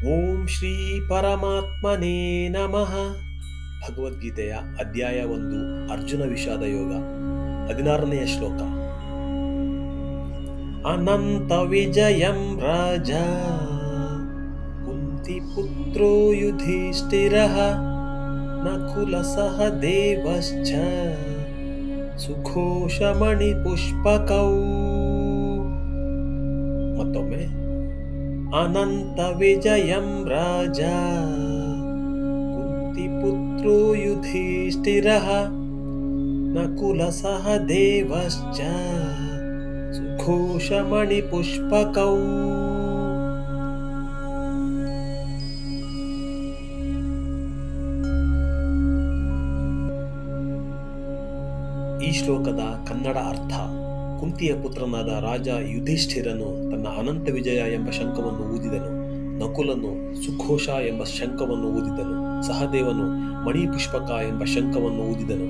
ಓಂ ಶ್ರೀ ಪರಮಾತ್ಮನೇ ನಮಃ. ಭಗವದ್ಗೀತೆಯ ಅಧ್ಯಾಯ 1, ಅರ್ಜುನ ವಿಷಾದ ಯೋಗ. 16ನೆಯ ಶ್ಲೋಕ. ಅನಂತ ವಿಜಯಂ ರಾಜ ಕುಂತಿ ಪುತ್ರೋ ಯುಧಿಷ್ಠಿರಃ ನಕುಲ ಸಹ ದೇವಶ್ಚ ಸುಘೋಷಮಣಿ ಪುಷ್ಪಕೌ. ಮತ್ತೊಮ್ಮೆ. ಅನಂತ ವಿಜಯಂ ರಾಜ ಕುಂತಿಪುತ್ರೋ ಯುಧಿಷ್ಠಿರಃ ನಕುಲ ಸಹ ದೇವಶ್ಚ ಸುಘೋಷಮಣಿ ಪುಷ್ಪಕೌ. ಈ ಶ್ಲೋಕದ ಕನ್ನಡ ಅರ್ಥ: ಕುಂತಿಯ ಪುತ್ರನಾದ ರಾಜ ಯುಧಿಷ್ಠಿರನು ತನ್ನ ಅನಂತ ವಿಜಯ ಎಂಬ ಶಂಖವನ್ನು ಊದಿದನು. ನಕುಲನು ಸುಘೋಷ ಎಂಬ ಶಂಖವನ್ನು ಊದಿದನು. ಸಹದೇವನು ಮಣಿಪುಷ್ಪಕ ಎಂಬ ಶಂಖವನ್ನು ಊದಿದನು.